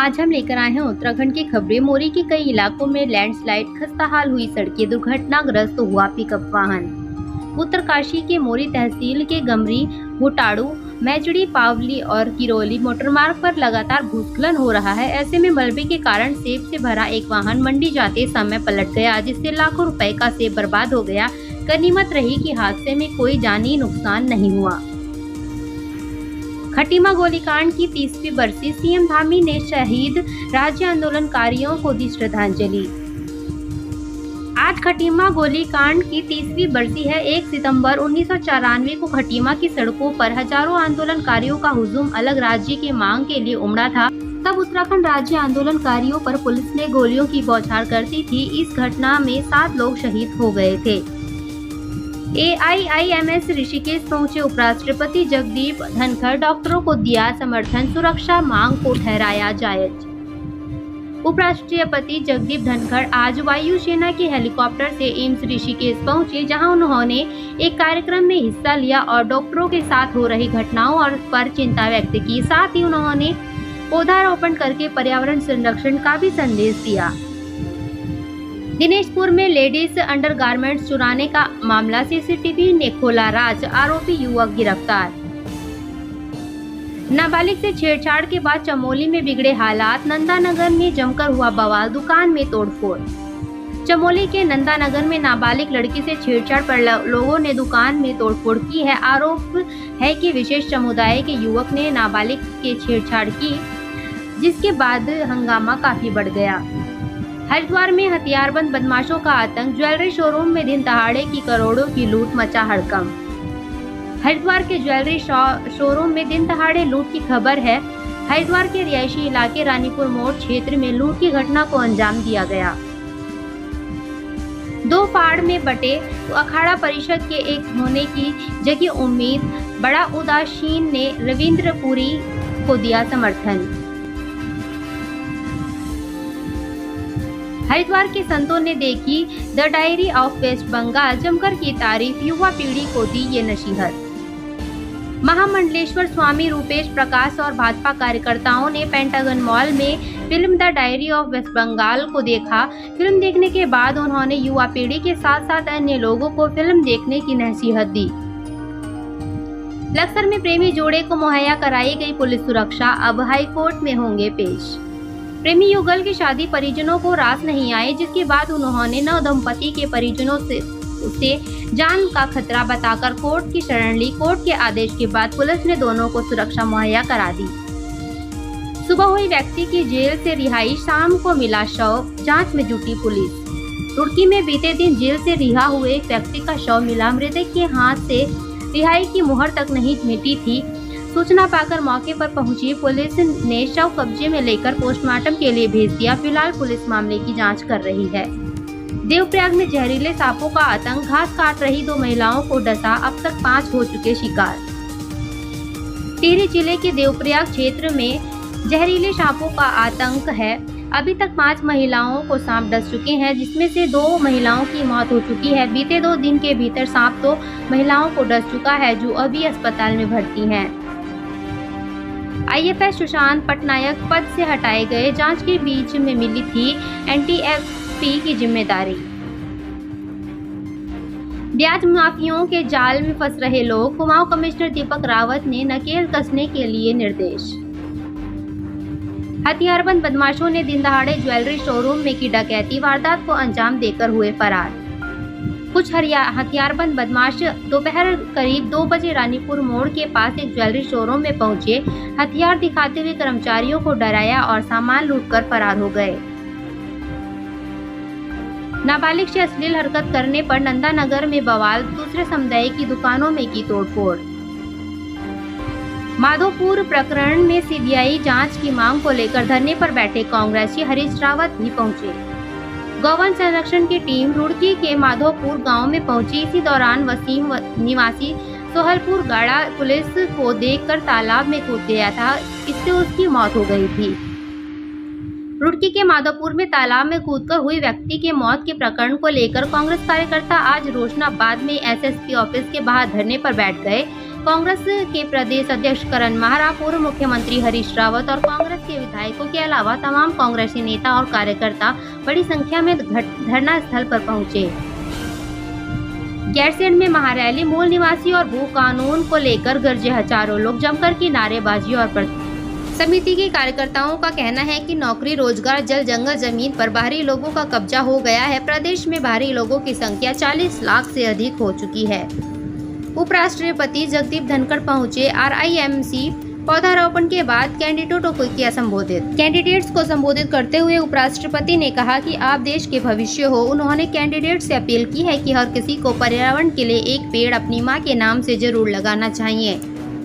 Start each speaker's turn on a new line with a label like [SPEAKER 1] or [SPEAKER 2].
[SPEAKER 1] आज हम लेकर आए हैं उत्तराखंड की खबरें। मोरी के कई इलाकों में लैंडस्लाइड, खस्ताहाल हुई सड़कें, दुर्घटनाग्रस्त हुआ पिकअप वाहन। उत्तरकाशी के मोरी तहसील के गमरी, घुटाड़ू, मैचड़ी, पावली और किरोली मोटरमार्ग पर लगातार भूस्खलन हो रहा है। ऐसे में मलबे के कारण सेब से भरा एक वाहन मंडी जाते समय पलट गया, जिससे लाखों रुपए का सेब बर्बाद हो गया। गनीमत रही कि हादसे में कोई जानी नुकसान नहीं हुआ। खटीमा गोलीकांड की 30वीं बरसी, सीएम धामी ने शहीद राज्य आंदोलनकारियों को दी श्रद्धांजलि। आज खटीमा गोलीकांड की 30वीं बरसी है। 1 सितंबर 1994 को खटीमा की सड़कों पर हजारों आंदोलनकारियों का हुजूम अलग राज्य की मांग के लिए उमड़ा था। तब उत्तराखंड राज्य आंदोलनकारियों पर पुलिस ने गोलियों की बौछार करती थी। इस घटना में 7 लोग शहीद हो गए थे। AIIMS ऋषिकेश पहुंचे उपराष्ट्रपति जगदीप धनखड़, डॉक्टरों को दिया समर्थन, सुरक्षा मांग को ठहराया जायज। उपराष्ट्रपति जगदीप धनखड़ आज वायुसेना के हेलीकॉप्टर से एम्स ऋषिकेश पहुंचे, जहां उन्होंने एक कार्यक्रम में हिस्सा लिया और डॉक्टरों के साथ हो रही घटनाओं और पर चिंता व्यक्त की। साथ ही उन्होंने पौधारोपण करके पर्यावरण संरक्षण का भी संदेश दिया। दिनेशपुर में लेडीज अंडरगारमेंट्स चुराने का मामला, सीसीटीवी ने खोला राज, आरोपी युवक गिरफ्तार। नाबालिग से छेड़छाड़ के बाद चमोली में बिगड़े हालात, नंदानगर में जमकर हुआ बवाल, दुकान में तोड़फोड़। चमोली के नंदानगर में नाबालिग लड़की से छेड़छाड़ पर लोगों ने दुकान में तोड़फोड़ की है। आरोप है कि विशेष समुदाय के युवक ने नाबालिग के छेड़छाड़ की, जिसके बाद हंगामा काफी बढ़ गया। हरिद्वार में हथियारबंद बदमाशों का आतंक, ज्वेलरी शोरूम में दिन दहाड़े की करोड़ों की लूट मचा हड़कंप। हरिद्वार के ज्वेलरी शोरूम में दिन दहाड़े लूट की खबर है। हरिद्वार के रिहायशी इलाके रानीपुर मोड़ क्षेत्र में लूट की घटना को अंजाम दिया गया। 2 फाड़ में बटे तो अखाड़ा परिषद के एक होने की जगह उम्मीद, बड़ा उदासीन ने रविंद्र पुरी को दिया समर्थन। हरिद्वार के संतों ने देखी the diary of West Bengal, जमकर की तारीफ, युवा पीढ़ी को दी ये नसीहत। महामंडलेश्वर स्वामी रूपेश प्रकाश और भाजपा कार्यकर्ताओं ने पेंटागन मॉल में film the diary of West Bengal को देखा। फिल्म देखने के बाद उन्होंने युवा पीढ़ी के साथ साथ अन्य लोगों को फिल्म देखने की नसीहत दी। लक्सर में प्रेमी जोड़े को मुहैया कराई गई पुलिस सुरक्षा, अब हाईकोर्ट में होंगे पेश। प्रेमी युगल की शादी परिजनों को रास नहीं आई, जिसके बाद उन्होंने नव दंपति के परिजनों से उसे जान का खतरा बताकर कोर्ट की शरण ली। कोर्ट के आदेश के बाद पुलिस ने दोनों को सुरक्षा मुहैया करा दी। सुबह हुई व्यक्ति की जेल से रिहाई, शाम को मिला शव, जांच में जुटी पुलिस। रुड़की में बीते दिन जेल से रिहा हुए एक व्यक्ति का शव मिला। मृतक के हाथ से रिहाई की मुहर तक नहीं मिटी थी। सूचना पाकर मौके पर पहुंची पुलिस ने शव कब्जे में लेकर पोस्टमार्टम के लिए भेज दिया। फिलहाल पुलिस मामले की जांच कर रही है। देवप्रयाग में जहरीले सांपों का आतंक, घास काट रही 2 महिलाओं को डसा, अब तक 5 हो चुके शिकार। टिहरी जिले के देवप्रयाग क्षेत्र में जहरीले सांपों का आतंक है। अभी तक 5 महिलाओं को सांप डस चुके हैं, जिसमें से 2 महिलाओं की मौत हो चुकी है। बीते 2 दिन के भीतर सांप 2 महिलाओं को डस चुका है, जो अभी अस्पताल में भर्ती हैं। IFS सुशांत पटनायक पद से हटाए गए, जांच के बीच में मिली थी NTSP की जिम्मेदारी। ब्याज माफियाओं के जाल में फंस रहे लोग, कुमाऊं कमिश्नर दीपक रावत ने नकेल कसने के लिए निर्देश। हथियारबंद बदमाशों ने दिन दहाड़े ज्वेलरी शोरूम में की डकैती, वारदात को अंजाम देकर हुए फरार। कुछ हथियारबंद बदमाश दोपहर करीब 2 बजे रानीपुर मोड़ के पास एक ज्वेलरी शोरूम में पहुंचे। हथियार दिखाते हुए कर्मचारियों को डराया और सामान लूटकर फरार हो गए। नाबालिग से अश्लील हरकत करने पर नंदानगर में बवाल, दूसरे समुदाय की दुकानों में की तोड़फोड़। माधोपुर प्रकरण में CBI जांच की मांग को लेकर धरने पर बैठे कांग्रेसी, हरीश रावत भी पहुंचे। गौवन संरक्षण की टीम रुड़की के माधोपुर गांव में पहुंची। इसी दौरान वसीम निवासी सोहलपुर गाड़ा पुलिस को देखकर तालाब में कूद गया था, इससे उसकी मौत हो गई थी। रुड़की के माधोपुर में तालाब में कूदकर हुई व्यक्ति के मौत के प्रकरण को लेकर कांग्रेस कार्यकर्ता आज रोशनाबाद में SSP ऑफिस के बाहर धरने पर बैठ गए। कांग्रेस के प्रदेश अध्यक्ष करण माहरा, पूर्व मुख्यमंत्री हरीश रावत और कांग्रेस के विधायकों के अलावा तमाम कांग्रेसी नेता और कार्यकर्ता बड़ी संख्या में धरना स्थल पर पहुंचे। गैरसैंण में महारैली, मूल निवासी और भू कानून को लेकर गरजे हजारों लोग, जमकर की नारेबाजी और समिति के कार्यकर्ताओं का कहना है कि नौकरी, रोजगार, जल जंगल जमीन पर बाहरी लोगों का कब्जा हो गया है। प्रदेश में बाहरी लोगों की संख्या 40 लाख से अधिक हो चुकी है। उपराष्ट्रपति जगदीप धनखड़ पहुंचे। RIMC पौधारोपण के बाद कैंडिडेटों को किया संबोधित। कैंडिडेट्स को संबोधित करते हुए उपराष्ट्रपति ने कहा कि आप देश के भविष्य हो। उन्होंने कैंडिडेट से अपील की है कि हर किसी को पर्यावरण के लिए एक पेड़ अपनी मां के नाम से जरूर लगाना चाहिए।